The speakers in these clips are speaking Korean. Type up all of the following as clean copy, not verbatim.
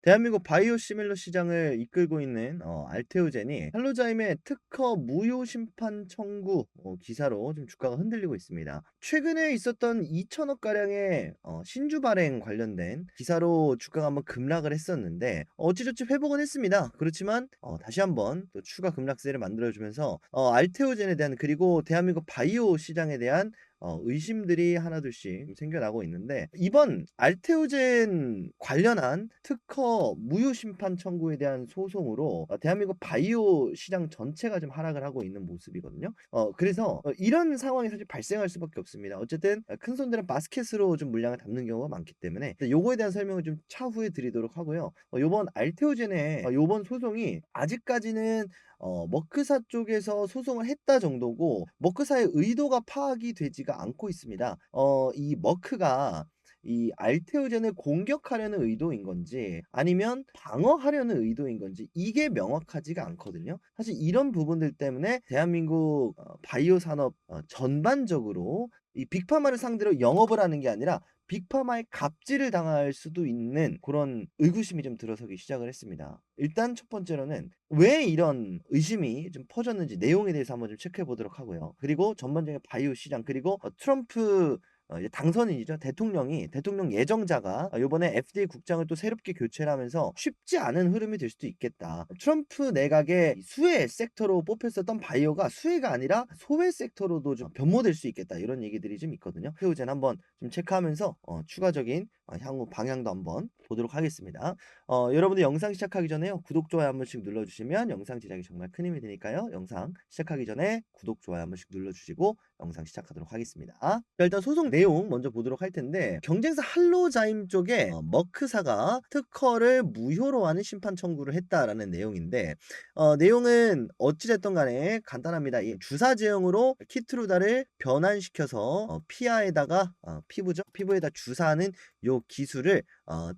대한민국 바이오시밀러 시장을 이끌고 있는 알테오젠이 할로자임의 특허 무효 심판 청구 기사로 좀 주가가 흔들리고 있습니다. 최근에 있었던 2천억 가량의 신주 발행 관련된 기사로 주가가 한번 급락을 했었는데 어찌저찌 회복은 했습니다. 그렇지만 다시 한번 또 추가 급락세를 만들어주면서 알테오젠에 대한, 그리고 대한민국 바이오 시장에 대한 의심들이 하나둘씩 생겨나고 있는데, 이번 알테오젠 관련한 특허 무효 심판 청구에 대한 소송으로 대한민국 바이오 시장 전체가 좀 하락을 하고 있는 모습이거든요. 그래서 이런 상황이 사실 발생할 수밖에 없습니다. 어쨌든 큰 손들은 바스켓으로 좀 물량을 담는 경우가 많기 때문에 요거에 대한 설명을 좀 차후에 드리도록 하고요. 요번 알테오젠의 요번 소송이 아직까지는 머크사 쪽에서 소송을 했다 정도고, 머크사의 의도가 파악이 되지가 않고 있습니다. 이 머크가 이 알테오젠을 공격하려는 의도인 건지 아니면 방어하려는 의도인 건지 이게 명확하지가 않거든요. 사실 이런 부분들 때문에 대한민국 바이오 산업 전반적으로 이 빅파마를 상대로 영업을 하는 게 아니라 빅파마의 갑질을 당할 수도 있는 그런 의구심이 좀 들어서기 시작을 했습니다. 일단 첫 번째로는 왜 이런 의심이 좀 퍼졌는지 내용에 대해서 한번 좀 체크해 보도록 하고요. 그리고 전반적인 바이오 시장, 그리고 트럼프 이제 당선인이죠. 대통령 예정자가 요번에 FDA 국장을 또 새롭게 교체를 하면서 쉽지 않은 흐름이 될 수도 있겠다. 트럼프 내각의 이 수혜 섹터로 뽑혔었던 바이오가 수혜가 아니라 소외 섹터로도 좀 변모될 수 있겠다. 이런 얘기들이 좀 있거든요. 세우젠 한번 좀 체크하면서 추가적인 향후 방향도 한번 보도록 하겠습니다. 여러분들 영상 시작하기 전에요. 구독, 좋아요 한 번씩 눌러주시면 영상 제작에 정말 큰 힘이 되니까요. 영상 시작하기 전에 구독, 좋아요 한 번씩 눌러주시고 영상 시작하도록 하겠습니다. 자, 일단 소송 내용 먼저 보도록 할 텐데, 경쟁사 할로자임 쪽에 머크사가 특허를 무효로 하는 심판 청구를 했다라는 내용인데, 내용은 어찌됐든 간에 간단합니다. 이 주사 제형으로 키트루다를 변환시켜서 피하에다가 피부죠. 피부에다 주사하는 요 기술을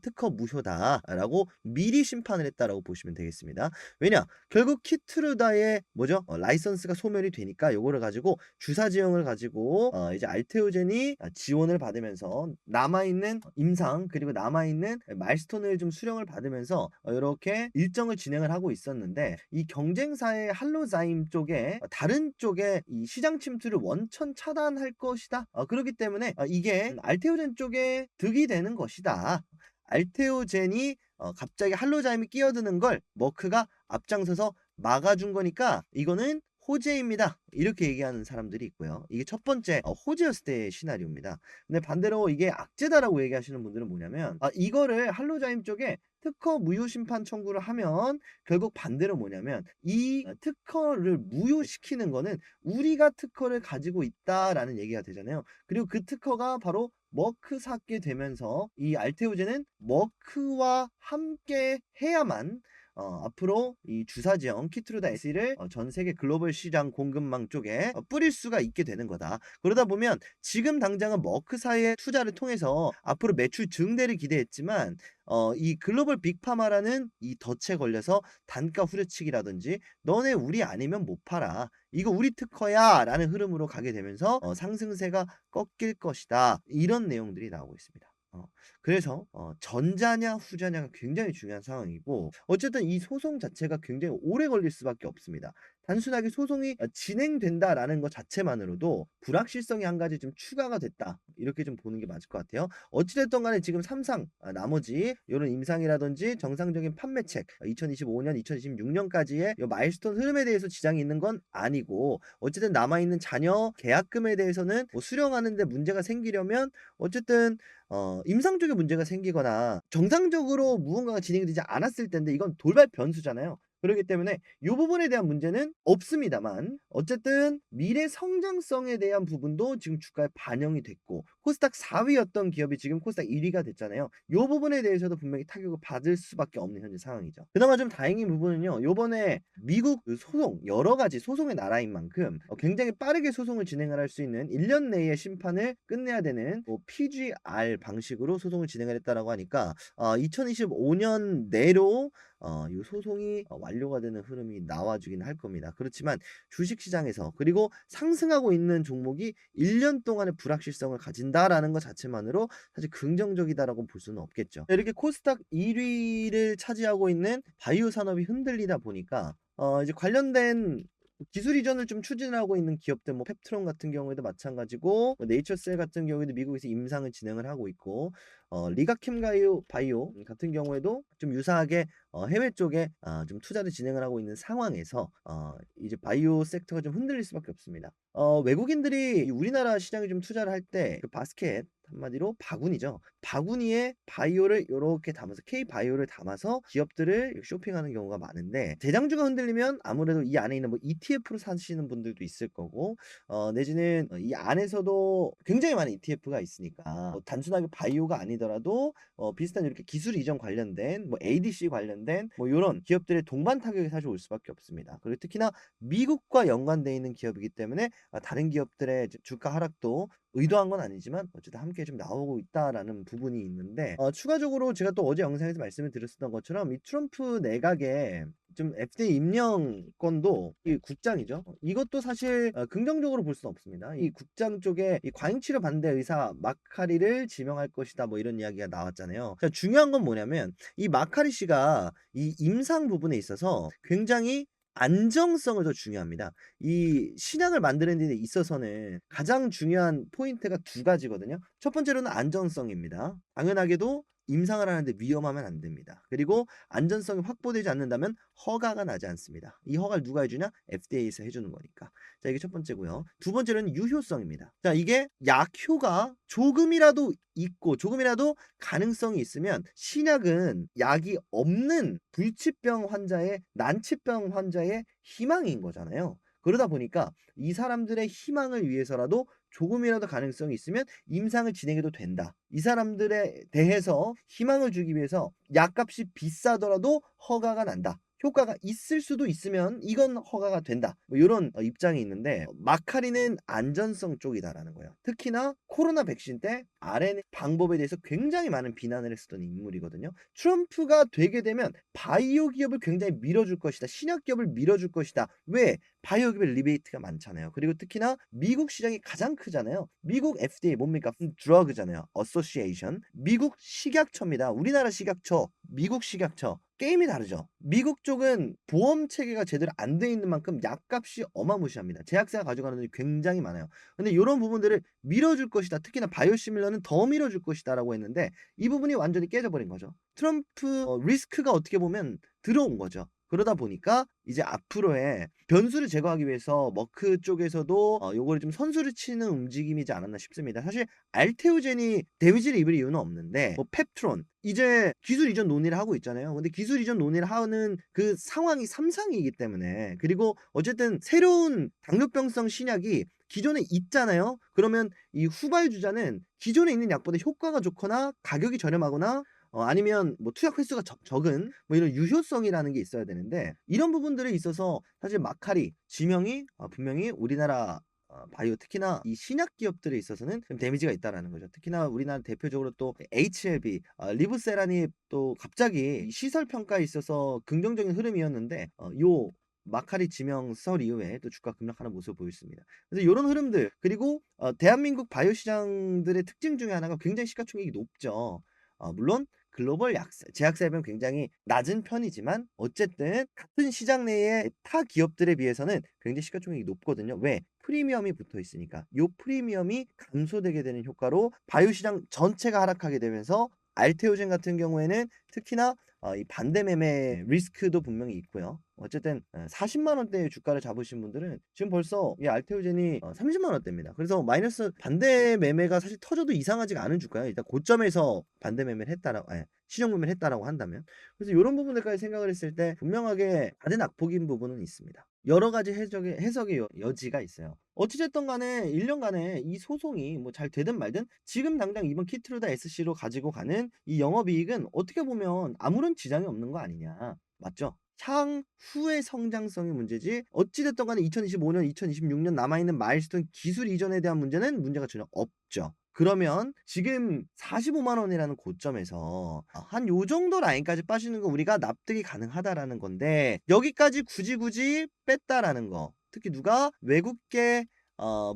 특허 무효다라고 미리 심판을 했다라고 보시면 되겠습니다. 왜냐? 결국 키트루다의 뭐죠? 라이선스가 소멸이 되니까 요거를 가지고 주사 제형을 가지고 이제 알테오젠이 지원을 받으면서 남아있는 임상, 그리고 남아있는 마일스톤을 좀 수령을 받으면서 요렇게 일정을 진행을 하고 있었는데, 이 경쟁사의 할로자임 쪽에 다른 쪽에 이 시장 침투를 원천 차단할 것이다. 그렇기 때문에 이게 알테오젠 쪽에 득이 되는 것이다. 알테오젠이 갑자기 할로자임이 끼어드는 걸 머크가 앞장서서 막아준 거니까 이거는 호재입니다. 이렇게 얘기하는 사람들이 있고요. 이게 첫 번째 호재였을 때의 시나리오입니다. 근데 반대로 이게 악재다라고 얘기하시는 분들은 뭐냐면, 이거를 할로자임 쪽에 특허 무효 심판 청구를 하면 결국 반대로 뭐냐면, 이 특허를 무효시키는 거는 우리가 특허를 가지고 있다라는 얘기가 되잖아요. 그리고 그 특허가 바로 머크사게 되면서 이 알테오젠은 머크와 함께 해야만 앞으로 이 주사제형 키트루다 SE를 전 세계 글로벌 시장 공급망 쪽에 뿌릴 수가 있게 되는 거다. 그러다 보면 지금 당장은 머크사의 투자를 통해서 앞으로 매출 증대를 기대했지만 이 글로벌 빅파마라는 이 덫에 걸려서 단가 후려치기라든지 너네 우리 아니면 못 팔아, 이거 우리 특허야 라는 흐름으로 가게 되면서 상승세가 꺾일 것이다. 이런 내용들이 나오고 있습니다. 그래서 전자냐 후자냐가 굉장히 중요한 상황이고, 어쨌든 이 소송 자체가 굉장히 오래 걸릴 수밖에 없습니다. 단순하게 소송이 진행된다라는 것 자체만으로도 불확실성이 한 가지 좀 추가가 됐다. 이렇게 좀 보는 게 맞을 것 같아요. 어찌 됐든 간에 지금 삼상 나머지 요런 임상이라든지 정상적인 판매책 2025년, 2026년까지의 요 마일스톤 흐름에 대해서 지장이 있는 건 아니고, 어쨌든 남아 있는 잔여 계약금에 대해서는 뭐 수령하는 데 문제가 생기려면 어쨌든 임상 쪽에 문제가 생기거나 정상적으로 무언가가 진행이 되지 않았을 텐데, 이건 돌발 변수잖아요. 그렇기 때문에 이 부분에 대한 문제는 없습니다만, 어쨌든 미래 성장성에 대한 부분도 지금 주가에 반영이 됐고, 코스닥 4위였던 기업이 지금 코스닥 1위가 됐잖아요. 이 부분에 대해서도 분명히 타격을 받을 수밖에 없는 현재 상황이죠. 그나마 좀 다행인 부분은요, 요번에 미국 그 소송, 여러 가지 소송의 나라인 만큼 굉장히 빠르게 소송을 진행을 할 수 있는 1년 내에 심판을 끝내야 되는 뭐 PGR 방식으로 소송을 진행을 했다라고 하니까 2025년 내로 이 소송이 완료가 되는 흐름이 나와주긴 할 겁니다. 그렇지만 주식시장에서, 그리고 상승하고 있는 종목이 1년 동안의 불확실성을 가진다 간다라는 것 자체만으로 사실 긍정적이다라고 볼 수는 없겠죠. 이렇게 코스닥 1 위를 차지하고 있는 바이오 산업이 흔들리다 보니까 이제 관련된 기술 이전을 좀 추진하고 있는 기업들 뭐 펩트론 같은 경우에도 마찬가지고 뭐 네이처셀 같은 경우에도 미국에서 임상을 진행을 하고 있고 리가켐 바이오 같은 경우에도 좀 유사하게 해외 쪽에 좀 투자를 진행을 하고 있는 상황에서 이제 바이오 섹터가 좀 흔들릴 수밖에 없습니다. 외국인들이 우리나라 시장에 좀 투자를 할 때 그 바스켓 한마디로 바구니죠. 바구니에 바이오를 요렇게 담아서 K바이오를 담아서 기업들을 쇼핑하는 경우가 많은데 대장주가 흔들리면 아무래도 이 안에 있는 뭐 ETF로 사시는 분들도 있을 거고 내지는 이 안에서도 굉장히 많은 ETF가 있으니까 뭐 단순하게 바이오가 아니더라도 비슷한 이렇게 기술 이전 관련된 뭐 ADC 관련된 뭐 요런 기업들의 동반 타격이 사실 올 수밖에 없습니다. 그리고 특히나 미국과 연관돼 있는 기업이기 때문에 다른 기업들의 주가 하락도 의도한 건 아니지만 어쨌든 함께 좀 나오고 있다라는 부분이 있는데 추가적으로 제가 또 어제 영상에서 말씀을 드렸었던 것처럼 이 트럼프 내각의 좀 FDA 임명 건도 이 국장이죠. 이것도 사실 긍정적으로 볼 수는 없습니다. 이 국장 쪽에 이 과잉 치료 반대 의사 마카리를 지명할 것이다 뭐 이런 이야기가 나왔잖아요. 자, 중요한 건 뭐냐면 이 마카리 씨가 이 임상 부분에 있어서 굉장히 안정성을 더 중요합니다. 이 신약을 만드는 데 있어서는 가장 중요한 포인트가 두 가지거든요. 첫 번째로는 안전성입니다. 당연하게도 임상을 하는데 위험하면 안 됩니다. 그리고 안전성이 확보되지 않는다면 허가가 나지 않습니다. 이 허가를 누가 해주냐? FDA에서 해주는 거니까. 자, 이게 첫 번째고요. 두 번째는 유효성입니다. 자, 이게 약효가 조금이라도 있고 조금이라도 가능성이 있으면 신약은 약이 없는 불치병 환자의 난치병 환자의 희망인 거잖아요. 그러다 보니까 이 사람들의 희망을 위해서라도 조금이라도 가능성이 있으면 임상을 진행해도 된다. 이 사람들에 대해서 희망을 주기 위해서 약값이 비싸더라도 허가가 난다. 효과가 있을 수도 있으면 이건 허가가 된다. 뭐 요런 입장이 있는데 마카리는 안전성 쪽이다라는 거예요. 특히나 코로나 백신 때 RNA 방법에 대해서 굉장히 많은 비난을 했었던 인물이거든요. 트럼프가 되게 되면 바이오 기업을 굉장히 밀어줄 것이다. 신약 기업을 밀어줄 것이다. 왜? 바이오 기업의 리베이트가 많잖아요. 그리고 특히나 미국 시장이 가장 크잖아요. 미국 FDA 뭡니까? 드러그잖아요. 어소시에이션. 미국 식약처입니다. 우리나라 식약처, 미국 식약처. 게임이 다르죠. 미국 쪽은 보험 체계가 제대로 안 돼 있는 만큼 약값이 어마무시합니다. 제약사가 가져가는 돈이 굉장히 많아요. 근데 요런 부분들을 밀어줄 것이다. 특히나 바이오시밀러는 더 밀어줄 것이다라고 했는데 이 부분이 완전히 깨져버린 거죠. 트럼프 리스크가 어떻게 보면 들어온 거죠. 그러다 보니까 이제 앞으로의 변수를 제거하기 위해서 머크 쪽에서도 요거를 좀 선수를 치는 움직임이지 않았나 싶습니다. 사실 알테오젠이 데미지를 입을 이유는 없는데 뭐 펩트론 이제 기술 이전 논의를 하고 있잖아요. 근데 기술 이전 논의를 하는 그 상황이 삼상이기 때문에 그리고 어쨌든 새로운 당뇨병성 신약이 기존에 있잖아요. 그러면 이 후발주자는 기존에 있는 약보다 효과가 좋거나 가격이 저렴하거나 아니면 뭐 투약 횟수가 적은 뭐 이런 유효성이라는 게 있어야 되는데 이런 부분들에 있어서 사실 마카리 지명이 분명히 우리나라 바이오 특히나 이 신약 기업들에 있어서는 좀 데미지가 있다라는 거죠. 특히나 우리나라 대표적으로 또 HLB 리브세라니 또 갑자기 시설 평가에 있어서 긍정적인 흐름이었는데 요 마카리 지명설 이후에 또 주가 급락하는 모습을 보였습니다. 그래서 요런 흐름들 그리고 대한민국 바이오 시장들의 특징 중에 하나가 굉장히 시가총액이 높죠. 물론 글로벌 제약사에 비하면 굉장히 낮은 편이지만 어쨌든 같은 시장 내의 타 기업들에 비해서는 굉장히 시가총액이 높거든요. 왜? 프리미엄이 붙어 있으니까. 요 프리미엄이 감소되게 되는 효과로 바이오 시장 전체가 하락하게 되면서 알테오젠 같은 경우에는 특히나 이 반대 매매 리스크도 분명히 있고요. 어쨌든 40만 원대의 주가를 잡으신 분들은 지금 벌써 이 알테오젠이 30만 원대입니다. 그래서 마이너스 반대 매매가 사실 터져도 이상하지가 않은 주가예요. 일단 고점에서 반대 매매를 했다라고 시정 매매를 했다라고 한다면. 그래서 요런 부분들까지 생각을 했을 때 분명하게 다른 악폭인 부분은 있습니다. 여러 가지 해석의 여지가 있어요. 어찌 됐든 간에 1 년간에 이 소송이 뭐 잘 되든 말든 지금 당장 이번 키트루다 SC로 가지고 가는 이 영업이익은 어떻게 보면 아무런 지장이 없는 거 아니냐. 맞죠? 향후의 성장성이 문제지 어찌 됐든 간에 2025년, 2026년 남아 있는 마일스톤 기술 이전에 대한 문제는 문제가 전혀 없죠. 그러면 지금 45만 원이라는 고점에서 한 요 정도 라인까지 빠지는 거 우리가 납득이 가능하다라는 건데 여기까지 굳이 뺐다라는 거. 특히 누가 외국계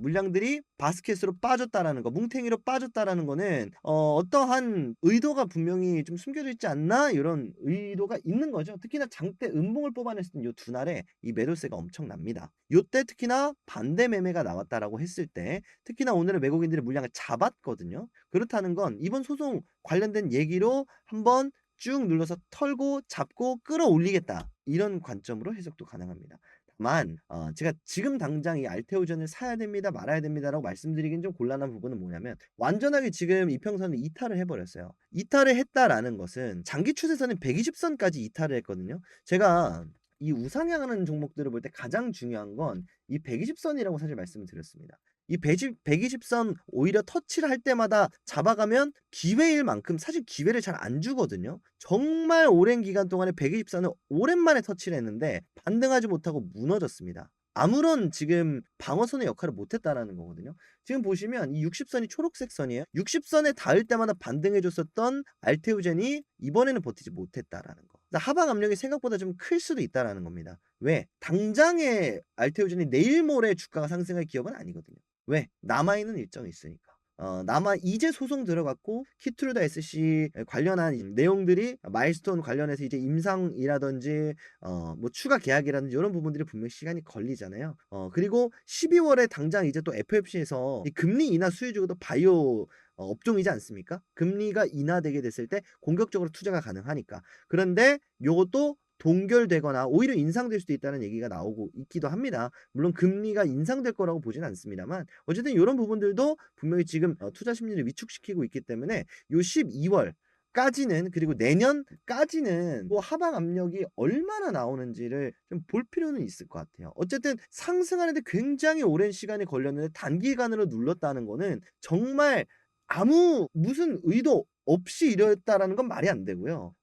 물량들이 바스켓으로 빠졌다라는 거, 뭉탱이로 빠졌다라는 거는 어떠한 의도가 분명히 좀 숨겨져 있지 않나 이런 의도가 있는 거죠. 특히나 장대 음봉을 뽑아냈을 요 두 날에 이 매도세가 엄청납니다. 요때 특히나 반대 매매가 나왔다라고 했을 때 특히나 오늘은 외국인들이 물량을 잡았거든요. 그렇다는 건 이번 소송 관련된 얘기로 한번 쭉 눌러서 털고 잡고 끌어올리겠다. 이런 관점으로 해석도 가능합니다. 다만 제가 지금 당장 이 알테오전을 사야 됩니다, 말아야 됩니다라고 말씀드리긴 좀 곤란한 부분은 뭐냐면 완전하게 지금 이평선을 이탈을 해 버렸어요. 이탈을 했다라는 것은 장기 추세선은 120 선까지 이탈을 했거든요. 제가 이 우상향하는 종목들을 볼 때 가장 중요한 건 이 120 선이라고 사실 말씀을 드렸습니다. 이 120 선 오히려 터치를 할 때마다 잡아가면 기회일 만큼 사실 기회를 잘 안 주거든요. 정말 오랜 기간 동안에 120 선을 오랜만에 터치를 했는데 반등하지 못하고 무너졌습니다. 아무런 지금 방어선의 역할을 못 했다라는 거거든요. 지금 보시면 이 60 선이 초록색 선이에요. 60 선에 닿을 때마다 반등해 줬었던 알테오젠이 이번에는 버티지 못했다라는 거. 하방 압력이 생각보다 좀 클 수도 있다라는 겁니다. 왜? 당장에 알테오젠이 내일 모레 주가가 상승할 기업은 아니거든요. 왜? 남아있는 일정이 있으니까. 이제 소송 들어갔고 키트루다 SC 관련한 내용들이 마일스톤 관련해서 이제 임상이라든지 뭐 추가 계약이라든지 이런 부분들이 분명히 시간이 걸리잖아요. 그리고 12월에 당장 이제 또 FFC에서 이 금리 인하 수혜주도 바이오 업종이지 않습니까? 금리가 인하되게 됐을 때 공격적으로 투자가 가능하니까. 그런데 요것도 동결되거나 오히려 인상될 수도 있다는 얘기가 나오고 있기도 합니다. 물론 금리가 인상될 거라고 보지는 않습니다만 어쨌든 이런 부분들도 분명히 지금 투자 심리를 위축시키고 있기 때문에 요 12월 까지는 그리고 내년까지는 뭐 하방 압력이 얼마나 나오는지를 좀 볼 필요는 있을 것 같아요. 어쨌든 상승하는데 굉장히 오랜 시간이 걸렸는데 단기간으로 눌렀다는 거는 정말 아무 무슨 의도 없이 이랬다라는 건 말이 안 되고요.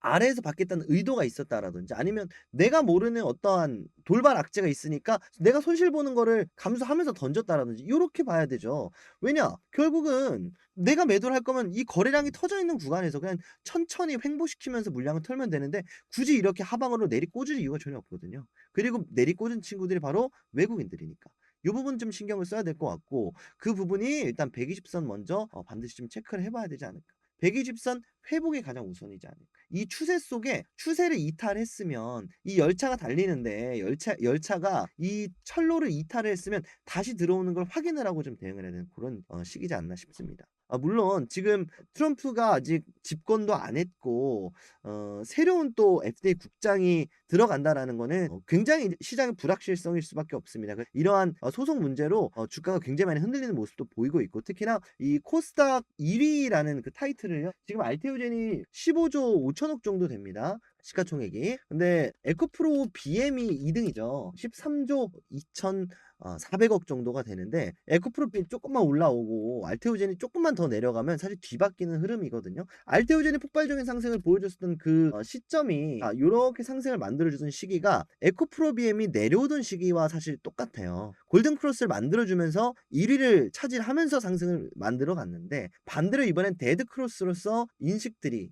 아래에서 받겠다는 의도가 있었다라든지 아니면 내가 모르는 어떠한 돌발 악재가 있으니까 내가 손실 보는 거를 감수하면서 던졌다라든지 요렇게 봐야 되죠. 왜냐? 결국은 내가 매도를 할 거면 이 거래량이 터져 있는 구간에서 그냥 천천히 횡보시키면서 물량을 털면 되는데 굳이 이렇게 하방으로 내리꽂을 이유가 전혀 없거든요. 그리고 내리꽂은 친구들이 바로 외국인들이니까. 요 부분 좀 신경을 써야 될 것 같고 그 부분이 일단 120선 먼저 반드시 좀 체크를 해 봐야 되지 않을까. 120선 회복이 가장 우선이지 않을까. 이 추세 속에 추세를 이탈했으면 이 열차가 달리는데 열차가 이 철로를 이탈을 했으면 다시 들어오는 걸 확인을 하고 좀 대응을 해야 되는 그런 시기지 않나 싶습니다. 물론 지금 트럼프가 아직 집권도 안 했고 새로운 또 FDA 국장이 들어간다라는 거는 굉장히 시장의 불확실성일 수밖에 없습니다. 이러한 소송 문제로 주가가 굉장히 많이 흔들리는 모습도 보이고 있고 특히나 이 코스닥 1위라는 그 타이틀을요. 지금 알테오젠이 15조 5천억 정도 됩니다. 시가총액이. 근데 에코프로 BM이 2등이죠. 13조 2,400억 정도가 되는데 에코프로필 조금만 올라오고 알테오젠이 조금만 더 내려가면 사실 뒤바뀌는 흐름이거든요. 알테오젠이 폭발적인 상승을 보여줬었던 그 시점이 요렇게 상승을 만들어주던 시기가 에코프로비엠이 내려오던 시기와 사실 똑같아요. 골든크로스를 만들어주면서 1위를 차지하면서 상승을 만들어 갔는데 반대로 이번엔 데드크로스로서 인식들이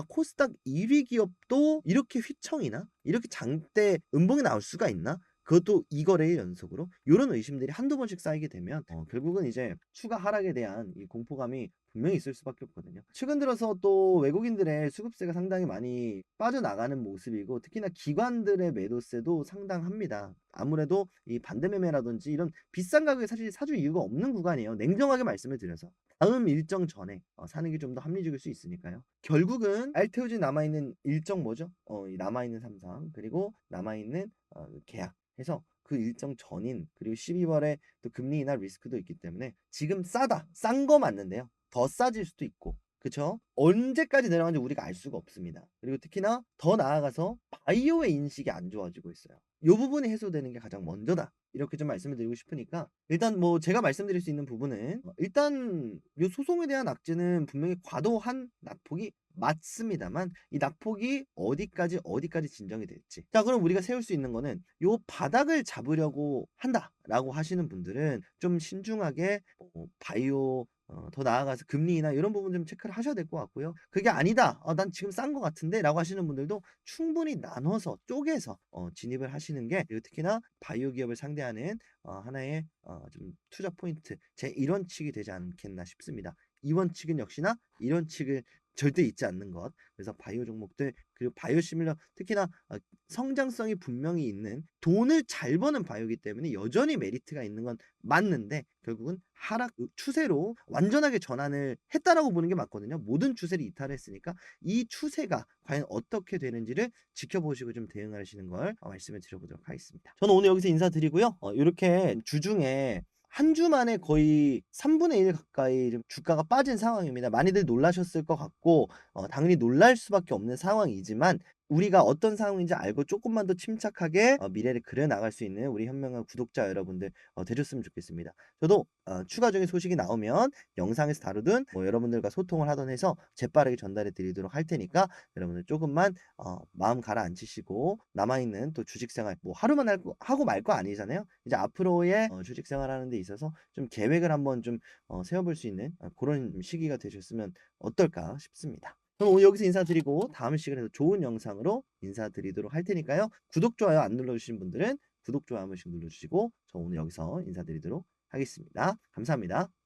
코스닥 1위 기업도 이렇게 휘청이나? 이렇게 장대 음봉이 나올 수가 있나? 그것도 2거래일 연속으로 요런 의심들이 한두 번씩 쌓이게 되면 결국은 이제 추가 하락에 대한 이 공포감이 분명히 있을 수밖에 없거든요. 최근 들어서 또 외국인들의 수급세가 상당히 많이 빠져나가는 모습이고 특히나 기관들의 매도세도 상당합니다. 아무래도 이 반대 매매라든지 이런 비싼 가격에 사실 사줄 이유가 없는 구간이에요. 냉정하게 말씀을 드려서. 다음 일정 전에 사는 게 좀 더 합리적일 수 있으니까요. 결국은 알테오진 남아있는 일정 뭐죠? 이 남아있는 삼상 그리고 남아있는 계약 해서 그 일정 전인 그리고 12월에 또 금리 인하 리스크도 있기 때문에 지금 싸다. 싼 거 맞는데요. 더 싸질 수도 있고. 그쵸? 언제까지 내려가는지 우리가 알 수가 없습니다. 그리고 특히나 더 나아가서 바이오의 인식이 안 좋아지고 있어요. 요 부분이 해소되는 게 가장 먼저다. 이렇게 좀 말씀을 드리고 싶으니까 일단 뭐 제가 말씀드릴 수 있는 부분은 일단 요 소송에 대한 악재는 분명히 과도한 낙폭이 맞습니다만 이 낙폭이 어디까지 진정이 될지. 자, 그럼 우리가 세울 수 있는 거는 요 바닥을 잡으려고 한다라고 하시는 분들은 좀 신중하게 바이오 더 나아가서 금리나 이런 부분 좀 체크를 하셔야 될 것 같고요. 그게 아니다. 난 지금 싼 것 같은데라고 하시는 분들도 충분히 나눠서 쪼개서 진입을 하시는 게, 그리고 특히나 바이오 기업을 상대하는 하나의 좀 투자 포인트, 제 1 원칙이 되지 않겠나 싶습니다. 2 원칙은 역시나 1 원칙을 절대 잊지 않는 것. 그래서 바이오 종목들, 그리고 바이오 시밀러, 특히나 성장성이 분명히 있는, 돈을 잘 버는 바이오이기 때문에 여전히 메리트가 있는 건 맞는데, 결국은 하락 추세로 완전하게 전환을 했다라고 보는 게 맞거든요. 모든 추세를 이탈했으니까 이 추세가 과연 어떻게 되는지를 지켜보시고 좀 대응하시는 걸 말씀을 드려보도록 하겠습니다. 저는 오늘 여기서 인사드리고요. 요렇게 주중에 한 주 만에 거의 3분의 1 가까이 좀 주가가 빠진 상황입니다. 많이들 놀라셨을 것 같고 당연히 놀랄 수밖에 없는 상황이지만, 우리가 어떤 상황인지 알고 쪼끔만 더 침착하게 미래를 그려 나갈 수 있는 우리 현명한 구독자 여러분들 되셨으면 좋겠습니다. 저도 추가적인 소식이 나오면 영상에서 다루든 뭐 여러분들과 소통을 하든 해서 재빠르게 전달해 드리도록 할 테니까, 여러분들 쪼금만 마음 가라앉히시고, 남아 있는 또 주식 생활 뭐 하루만 하고 말 거 아니잖아요. 이제 앞으로의 주식 생활하는 데 있어서 좀 계획을 한번 좀 세워 볼 수 있는 고런 시기가 되셨으면 어떨까 싶습니다. 그럼 오늘 여기서 인사드리고 다음 시간에도 좋은 영상으로 인사드리도록 할 테니까요. 구독, 좋아요 안 눌러 주신 분들은 구독, 좋아요 한 번씩 눌러 주시고, 저 오늘 여기서 인사드리도록 하겠습니다. 감사합니다.